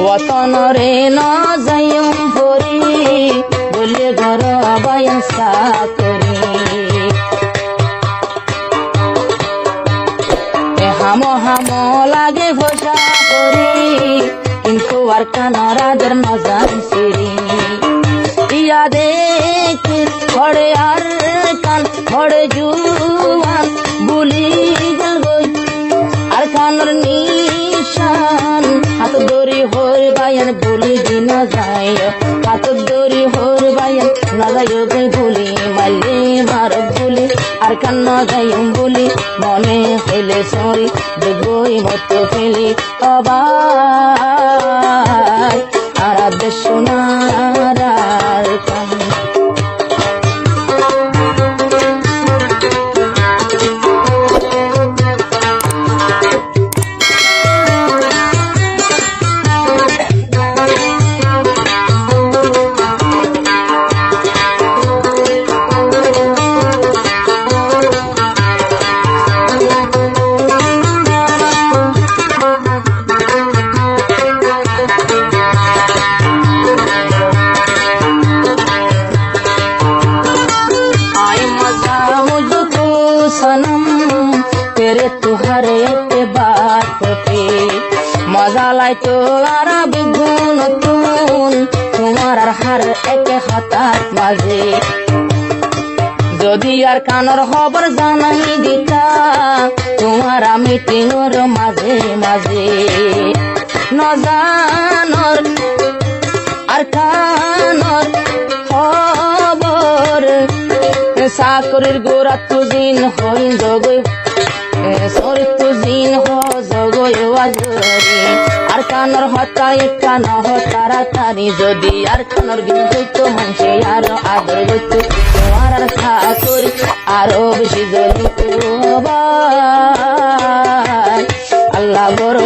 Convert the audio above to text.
ওতন রে ন যাইম পরি বলে ঘর বায়ান সাকরি হামো হামো লাগে ঘোষা করি কিন্তু আর কানরাদের নজান সিরি ইয়া দেখি ঘরে আর কান ঘরে জুয়ান বুলি গেল গই আর কানর নিশান হাত দড়ি হর বায়ান বুলি দিন যায় হাত দড়ি হর বায়ান না যায় গই বুলি মালে মার বুলি আর কান যায় বুলি মনে হইলে সরি দেখবই মতো ফেলি অবাই আর দেশ সোনার কান सनम तेरे तुहरे के बात पे मजा लाई तो आरा बिगुन तुन तुम्हार हर एक हतात माजे যদি আর কানর খবর জানাই দিতা তোমারা মিটিংর মাঝে মাঝে নজানর আর কানর খবর চাকরির গোড়া তুজিন হই জগই সরি তুজিন হ জগই আজরি আর কানর হতা একটা নহ তাড়াতাড়ি যদি আর কানর গিন হইতো মানুষে আর আদর হইতো তোমার আর চাকরি আরো বেশি জ্বলিত আল্লাহ বড়